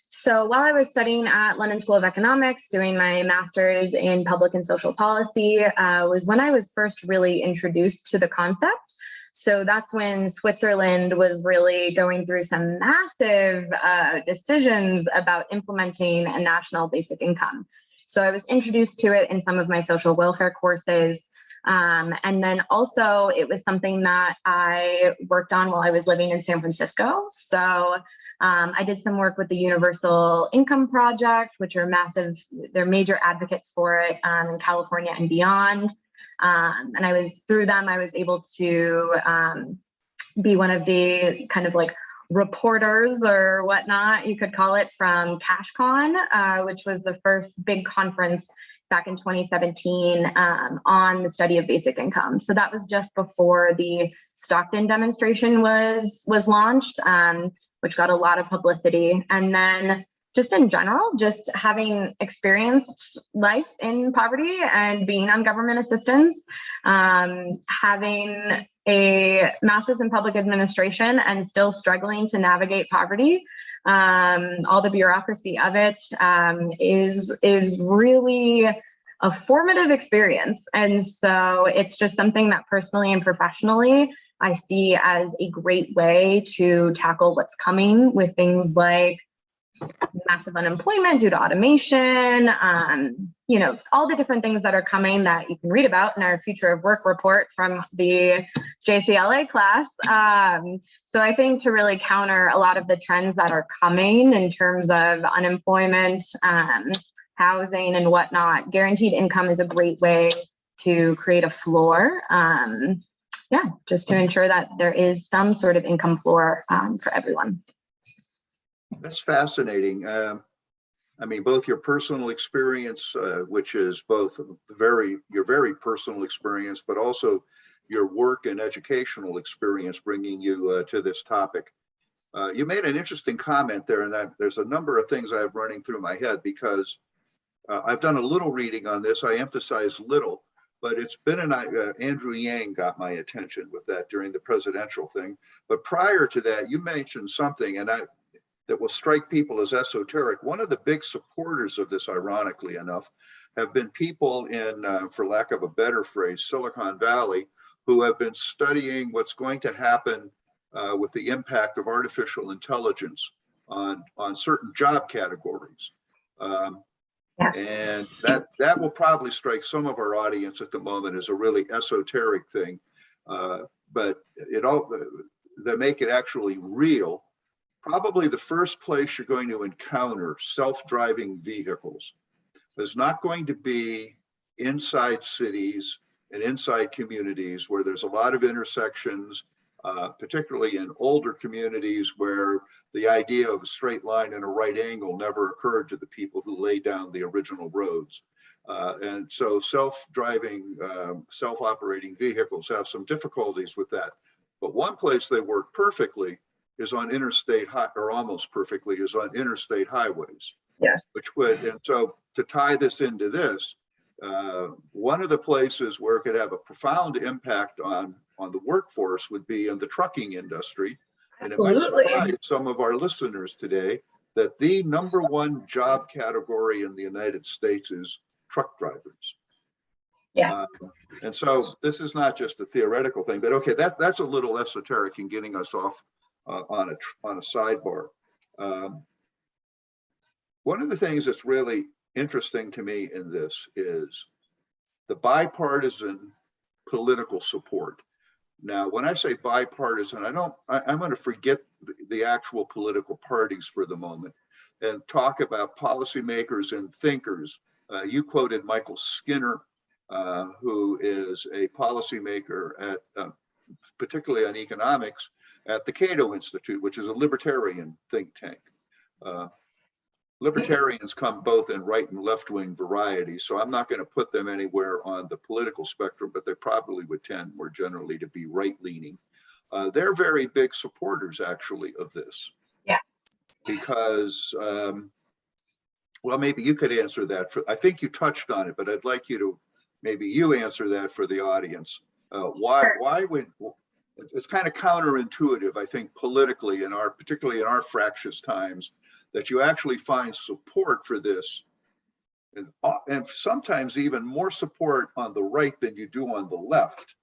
Speaker 3: So while I was studying at London School of Economics, doing my master's in public and social policy, was when I was first really introduced to the concept. So that's when Switzerland was really going through some massive decisions about implementing a national basic income. So I was introduced to it in some of my social welfare courses. And then also it was something that I worked on while I was living in San Francisco. So I did some work with the Universal Income Project, which are massive, they're major advocates for it in California and beyond. And through them, I was able to be one of the kind of like reporters or whatnot, you could call it, from CashCon, which was the first big conference back in 2017 on the study of basic income. So that was just before the Stockton demonstration was launched, which got a lot of publicity. And then just in general, just having experienced life in poverty and being on government assistance, having a master's in public administration and still struggling to navigate poverty, all the bureaucracy of it is really a formative experience. And so it's just something that personally and professionally I see as a great way to tackle what's coming with things like massive unemployment due to automation, all the different things that are coming that you can read about in our Future of Work report from the JCLA class. So I think to really counter a lot of the trends that are coming in terms of unemployment, housing and whatnot, guaranteed income is a great way to create a floor. Just to ensure that there is some sort of income floor for everyone.
Speaker 2: That's fascinating. Both your personal experience, which is both your very personal experience, but also your work and educational experience bringing you to this topic. You made an interesting comment there, and that there's a number of things I have running through my head because I've done a little reading on this. I emphasize little, but it's been Andrew Yang got my attention with that during the presidential thing. But prior to that, you mentioned something, and that will strike people as esoteric. One of the big supporters of this, ironically enough, have been people in, for lack of a better phrase, Silicon Valley, who have been studying what's going to happen with the impact of artificial intelligence on certain job categories.
Speaker 3: Yes.
Speaker 2: And that will probably strike some of our audience at the moment as a really esoteric thing, but that make it actually real. Probably the first place you're going to encounter self-driving vehicles is not going to be inside cities and inside communities where there's a lot of intersections, particularly in older communities where the idea of a straight line and a right angle never occurred to the people who laid down the original roads. And so self-driving, self-operating vehicles have some difficulties with that. But one place they work perfectly is on almost perfectly is on interstate highways.
Speaker 3: Yes.
Speaker 2: And so to tie this into this, one of the places where it could have a profound impact on the workforce would be in the trucking industry.
Speaker 3: Absolutely.
Speaker 2: And it might surprise some of our listeners today that the number one job category in the United States is truck drivers.
Speaker 3: Yes.
Speaker 2: And so this is not just a theoretical thing, but okay, that's a little esoteric in getting us off on a sidebar. One of the things that's really interesting to me in this is the bipartisan political support. Now, when I say bipartisan, I'm going to forget the actual political parties for the moment and talk about policymakers and thinkers. You quoted Michael Skinner, who is a policymaker at, particularly on economics, at the Cato Institute, which is a libertarian think tank. Libertarians come both in right and left-wing varieties, so I'm not going to put them anywhere on the political spectrum, but they probably would tend more generally to be right-leaning. They're very big supporters, actually, of this.
Speaker 3: Yes.
Speaker 2: Because, well, maybe you could answer that. I think you touched on it, but I'd like you to maybe you answer that for the audience. Why would it's kind of counterintuitive, I think, politically particularly in our fractious times, that you actually find support for this, and sometimes even more support on the right than you do on the left.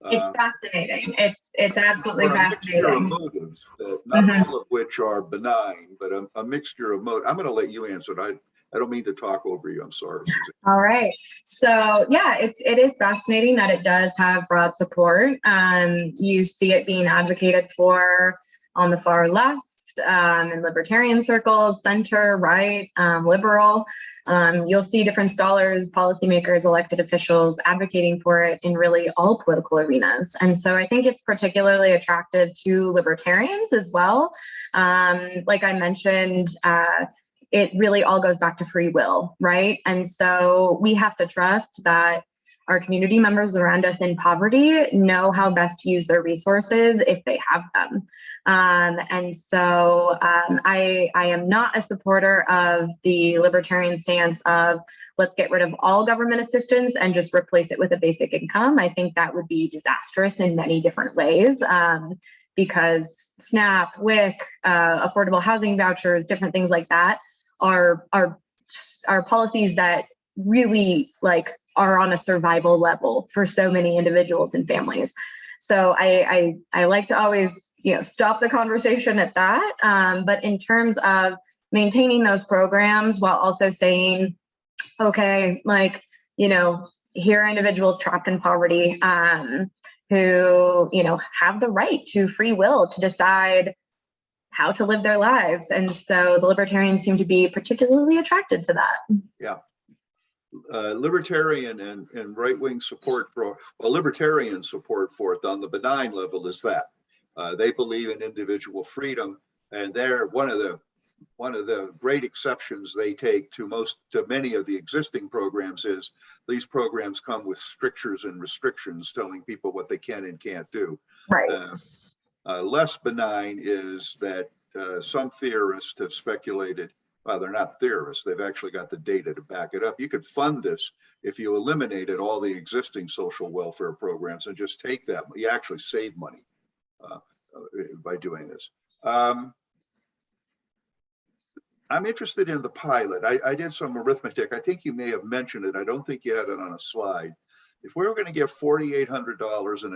Speaker 3: It's fascinating. It's absolutely fascinating.
Speaker 2: A mixture of motives, not all of which are benign, but a mixture of motives. I'm going to let you answer it. I don't mean to talk over you. I'm sorry, Susan.
Speaker 3: All right. So yeah, it is fascinating that it does have broad support. You see it being advocated for on the far left, in libertarian circles, center, right, liberal. You'll see different scholars, policymakers, elected officials advocating for it in really all political arenas. And so I think it's particularly attractive to libertarians as well. Like I mentioned, it really all goes back to free will, right? And so we have to trust that our community members around us in poverty know how best to use their resources if they have them. And so I am not a supporter of the libertarian stance of let's get rid of all government assistance and just replace it with a basic income. I think that would be disastrous in many different ways. Because SNAP, WIC, affordable housing vouchers, different things like that are policies that really are on a survival level for so many individuals and families. So I like to always stop the conversation at that. But in terms of maintaining those programs while also saying, okay, here are individuals trapped in poverty who have the right to free will to decide how to live their lives. And so the libertarians seem to be particularly attracted to that.
Speaker 2: Yeah. Libertarian and right-wing support for, libertarian support for it on the benign level is that they believe in individual freedom, and they're one of the great exceptions they take to many of the existing programs is these programs come with strictures and restrictions telling people what they can and can't do.
Speaker 3: Right.
Speaker 2: Less benign is that some theorists have speculated, well, they're not theorists, they've actually got the data to back it up. You could fund this if you eliminated all the existing social welfare programs and just take that. You actually save money by doing this. I'm interested in the pilot. I did some arithmetic. I think you may have mentioned it. I don't think you had it on a slide. If we were going to give $4,800 in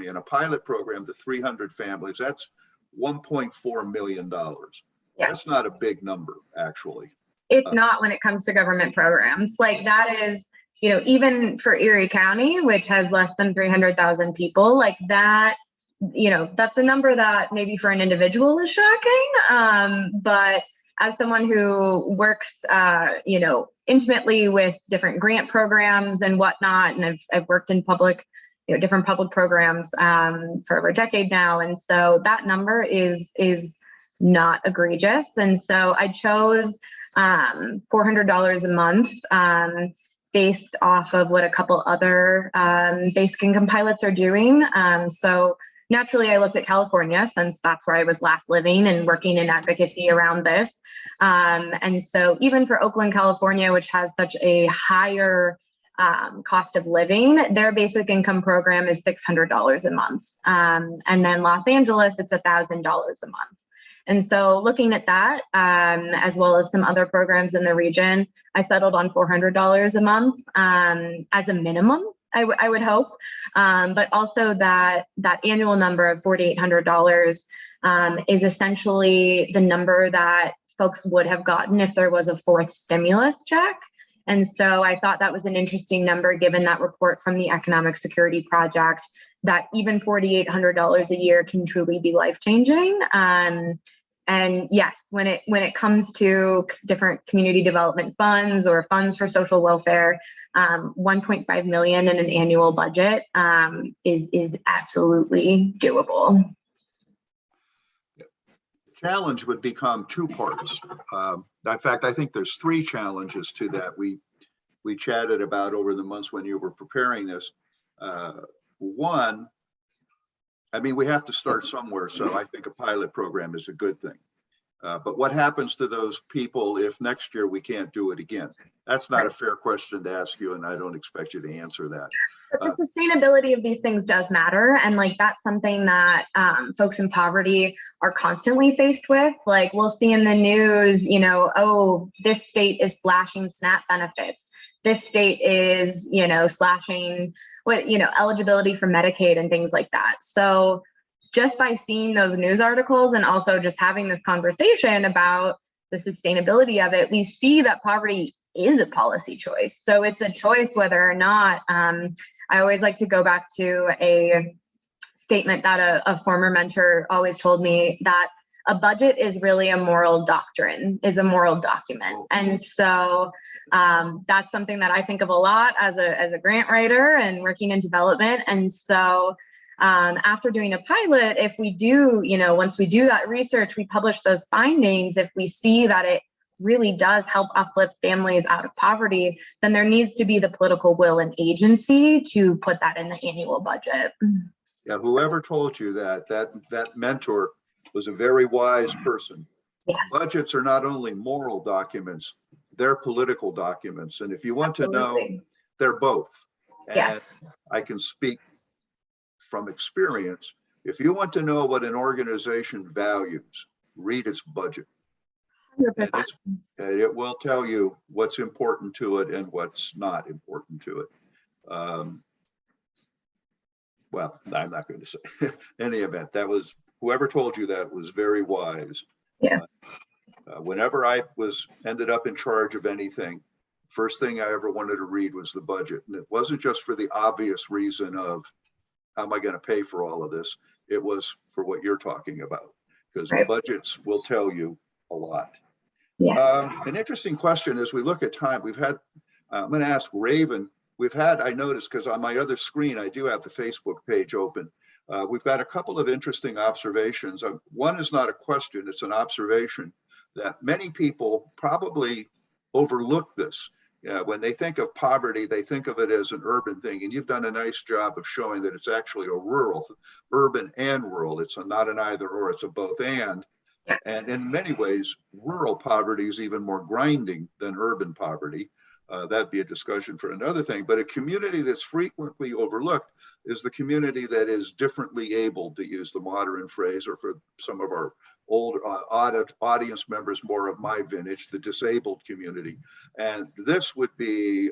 Speaker 2: in a pilot program to 300 families, that's $1.4 million.
Speaker 3: Yes.
Speaker 2: That's not a big number, actually.
Speaker 3: It's not when it comes to government programs. That is, even for Erie County, which has less than 300,000 people, that, that's a number that maybe for an individual is shocking. But as someone who works, intimately with different grant programs and whatnot, and I've worked in different public programs for over a decade now. And so that number is not egregious. And so I chose $400 a month based off of what a couple other basic income pilots are doing. So naturally, I looked at California since that's where I was last living and working in advocacy around this. And so even for Oakland, California, which has such a higher cost of living, their basic income program is $600 a month. And then Los Angeles, it's $1,000 a month. And so looking at that, as well as some other programs in the region, I settled on $400 a month as a minimum, I would hope. But also that annual number of $4,800 is essentially the number that folks would have gotten if there was a fourth stimulus check. And so I thought that was an interesting number, given that report from the Economic Security Project, that even $4,800 a year can truly be life-changing. And yes, when it comes to different community development funds or funds for social welfare, 1.5 million in an annual budget is absolutely doable.
Speaker 2: Challenge would become two parts. In fact, I think there's three challenges to that we chatted about over the months when you were preparing this. One, we have to start somewhere, so I think a pilot program is a good thing. But what happens to those people if next year we can't do it again? That's not a fair question to ask you, and I don't expect you to answer that.
Speaker 3: But the sustainability of these things does matter, and that's something that folks in poverty are constantly faced with. We'll see in the news, oh, this state is slashing SNAP benefits. This state is, slashing eligibility for Medicaid and things like that. So just by seeing those news articles and also just having this conversation about the sustainability of it, we see that poverty is a policy choice. So it's a choice whether or not, I always like to go back to a statement that a former mentor always told me, that a budget is really a moral doctrine, is a moral document. And so that's something that I think of a lot as a grant writer and working in development. And so after doing a pilot, if we do, once we do that research, we publish those findings, if we see that it really does help uplift families out of poverty, then there needs to be the political will and agency to put that in the annual budget.
Speaker 2: Yeah, whoever told you that mentor was a very wise person.
Speaker 3: Yes.
Speaker 2: Budgets are not only moral documents, they're political documents. And if you want to know, they're both. And
Speaker 3: yes.
Speaker 2: I can speak from experience. If you want to know what an organization values, read its budget.
Speaker 3: 100%.
Speaker 2: And it will tell you what's important to it and what's not important to it. Well, I'm not going to say. In any event, that was, whoever told you that was very wise.
Speaker 3: Yes.
Speaker 2: Whenever I ended up in charge of anything, first thing I ever wanted to read was the budget. And it wasn't just for the obvious reason of how am I going to pay for all of this? It was for what you're talking about, because
Speaker 3: right.
Speaker 2: budgets will tell you a lot.
Speaker 3: Yes.
Speaker 2: An interesting question as we look at time, we've had, I'm going to ask Raven, I noticed, because on my other screen, I do have the Facebook page open. We've got a couple of interesting observations. One is not a question, it's an observation that many people probably overlook this. When they think of poverty, they think of it as an urban thing, and you've done a nice job of showing that it's actually a urban and rural. It's not an either or, it's a both and.
Speaker 3: Yes.
Speaker 2: And in many ways, rural poverty is even more grinding than urban poverty. That'd be a discussion for another thing. But a community that's frequently overlooked is the community that is differently able, to use the modern phrase, or for some of our old audience members, more of my vintage, the disabled community. And this would be,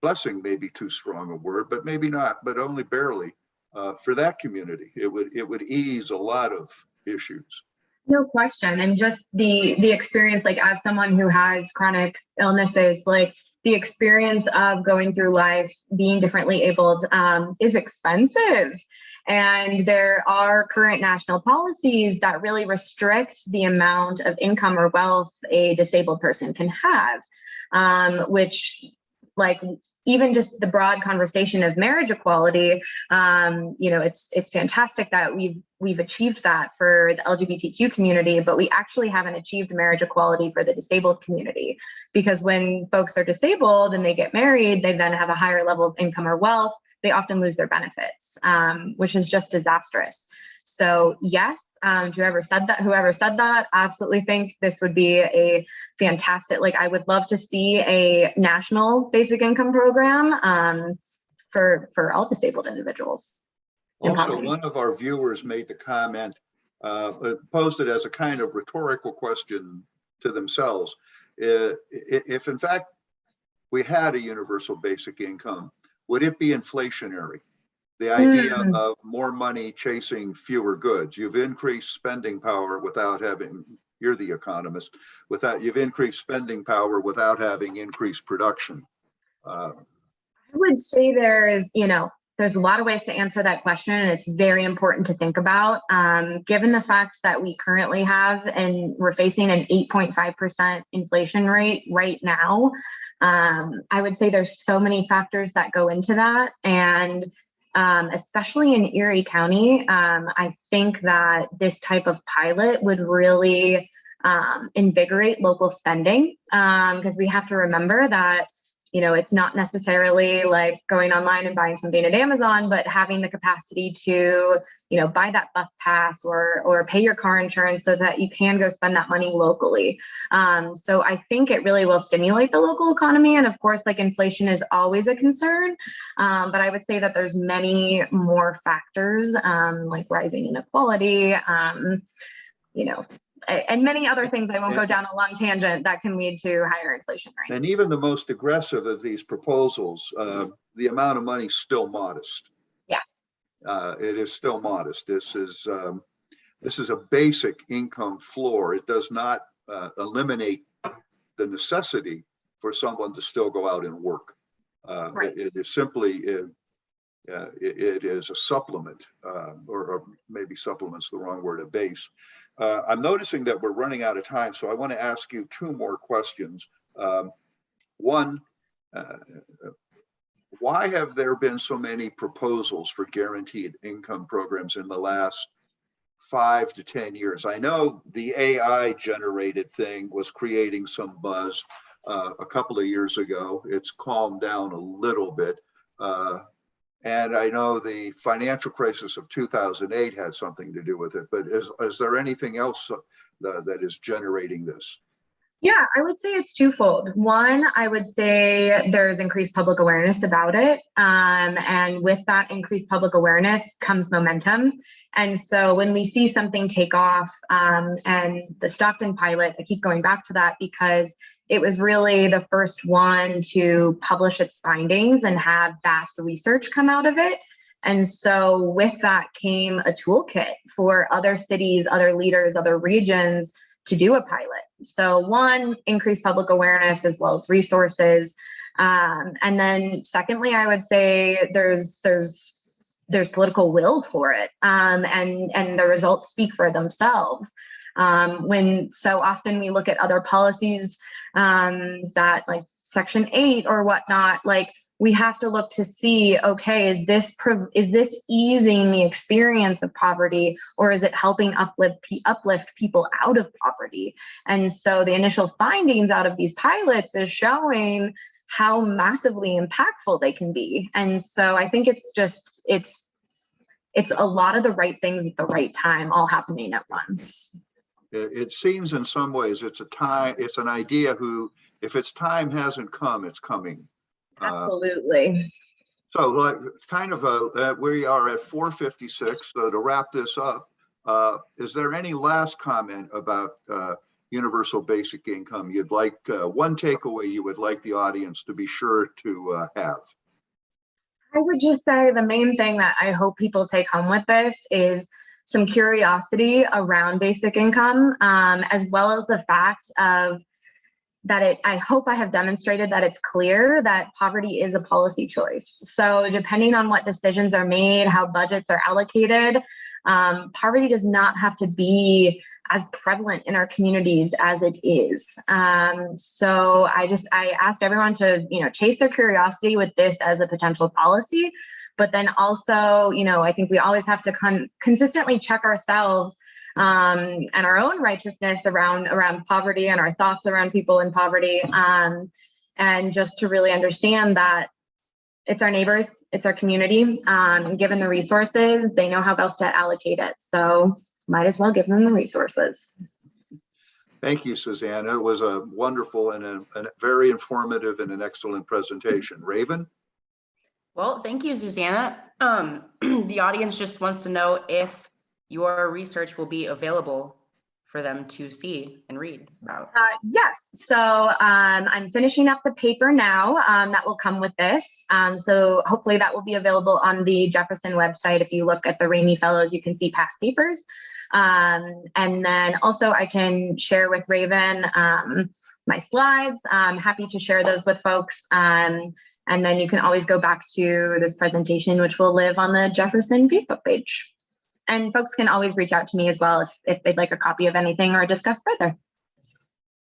Speaker 2: blessing may be too strong a word, but maybe not, but only barely, for that community. It would ease a lot of issues.
Speaker 3: No question. And just the experience, like as someone who has chronic illnesses, like the experience of going through life, being differently abled is expensive. And there are current national policies that really restrict the amount of income or wealth a disabled person can have, which, like, even just the broad conversation of marriage equality, it's fantastic that we've achieved that for the LGBTQ community, but we actually haven't achieved marriage equality for the disabled community. Because when folks are disabled and they get married, they then have a higher level of income or wealth, they often lose their benefits, which is just disastrous. So yes, whoever said that, absolutely think this would be a fantastic, like I would love to see a national basic income program for all disabled individuals.
Speaker 2: Also, one of our viewers made the comment, posed it as a kind of rhetorical question to themselves. If in fact we had a universal basic income, would it be inflationary? The idea of more money chasing fewer goods. You've increased spending power without having, you're the economist, you've increased spending power without having increased production.
Speaker 3: I would say there's a lot of ways to answer that question, and it's very important to think about. Given the fact that we currently have, and we're facing an 8.5% inflation rate right now, I would say there's so many factors that go into that. And especially in Erie County, I think that this type of pilot would really invigorate local spending, because we have to remember that it's not necessarily like going online and buying something at Amazon, but having the capacity to, buy that bus pass or pay your car insurance so that you can go spend that money locally. So I think it really will stimulate the local economy. And of course, like inflation is always a concern. But I would say that there's many more factors, like rising inequality, and many other things. I won't go down a long tangent that can lead to higher inflation rates.
Speaker 2: And even the most aggressive of these proposals, the amount of money is still modest.
Speaker 3: Yes.
Speaker 2: It is still modest. This is a basic income floor. It does not eliminate the necessity for someone to still go out and work.
Speaker 3: Right.
Speaker 2: It is simply, it is a supplement, or maybe supplement's the wrong word, a base. I'm noticing that we're running out of time, so I want to ask you two more questions. One, why have there been so many proposals for guaranteed income programs in the last 5 to 10 years? I know the AI generated thing was creating some buzz a couple of years ago. It's calmed down a little bit. And I know the financial crisis of 2008 had something to do with it, but is there anything else that is generating this?
Speaker 3: Yeah, I would say it's twofold. One, I would say there's increased public awareness about it. And with that increased public awareness comes momentum. And so when we see something take off, and the Stockton pilot, I keep going back to that because it was really the first one to publish its findings and have vast research come out of it. And so with that came a toolkit for other cities, other leaders, other regions to do a pilot. So one, increased public awareness as well as resources. And then secondly, I would say there's political will for it. And the results speak for themselves. When so often we look at other policies that like Section 8 or whatnot, like we have to look to see, okay, is this easing the experience of poverty, or is it helping uplift people out of poverty? And so the initial findings out of these pilots is showing how massively impactful they can be. And so I think it's a lot of the right things at the right time all happening at once.
Speaker 2: It seems in some ways it's an idea who, if its time hasn't come, it's coming.
Speaker 3: Absolutely.
Speaker 2: So like kind of we are at 4:56. So to wrap this up, is there any last comment about universal basic income you'd like, one takeaway you would like the audience to be sure to have?
Speaker 3: I would just say the main thing that I hope people take home with this is some curiosity around basic income, as well as the fact of that I hope I have demonstrated that it's clear that poverty is a policy choice. So depending on what decisions are made, how budgets are allocated, poverty does not have to be as prevalent in our communities as it is. So I ask everyone to, chase their curiosity with this as a potential policy, but then also, I think we always have to consistently check ourselves and our own righteousness around poverty and our thoughts around people in poverty, and just to really understand that it's our neighbors, it's our community. Given the resources, they know how best to allocate it. So might as well give them the resources.
Speaker 2: Thank you, Susannah. It was a wonderful and a very informative and an excellent presentation. Raven?
Speaker 1: Well, thank you, Susannah. The audience just wants to know if your research will be available for them to see and read about.
Speaker 3: Yes. So I'm finishing up the paper now that will come with this. So hopefully that will be available on the Jefferson website. If you look at the Raymie Fellows, you can see past papers. And then also I can share with Raven my slides. I'm happy to share those with folks. And then you can always go back to this presentation, which will live on the Jefferson Facebook page. And folks can always reach out to me as well if they'd like a copy of anything or discuss further.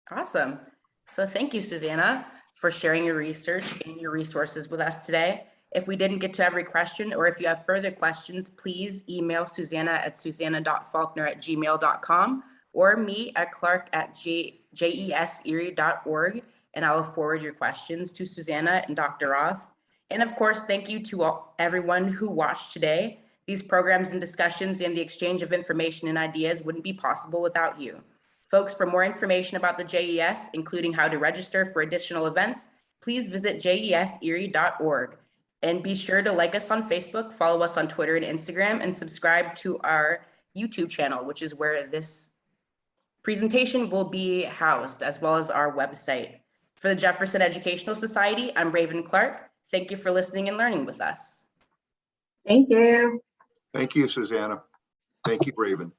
Speaker 1: Awesome. So thank you, Susannah, for sharing your research and your resources with us today. If we didn't get to every question, or if you have further questions, please email Susannah at susanna.faulkner@gmail.com or me at clark@jeserie.org, and I will forward your questions to Susannah and Dr. Roth. And of course, thank you to everyone who watched today. These programs and discussions and the exchange of information and ideas wouldn't be possible without you. Folks, for more information about the JES, including how to register for additional events, please visit jeserie.org. And be sure to like us on Facebook, follow us on Twitter and Instagram, and subscribe to our YouTube channel, which is where this presentation will be housed, as well as our website. For the Jefferson Educational Society, I'm Raven Clark. Thank you for listening and learning with us.
Speaker 3: Thank you.
Speaker 2: Thank you, Susannah. Thank you, Raven.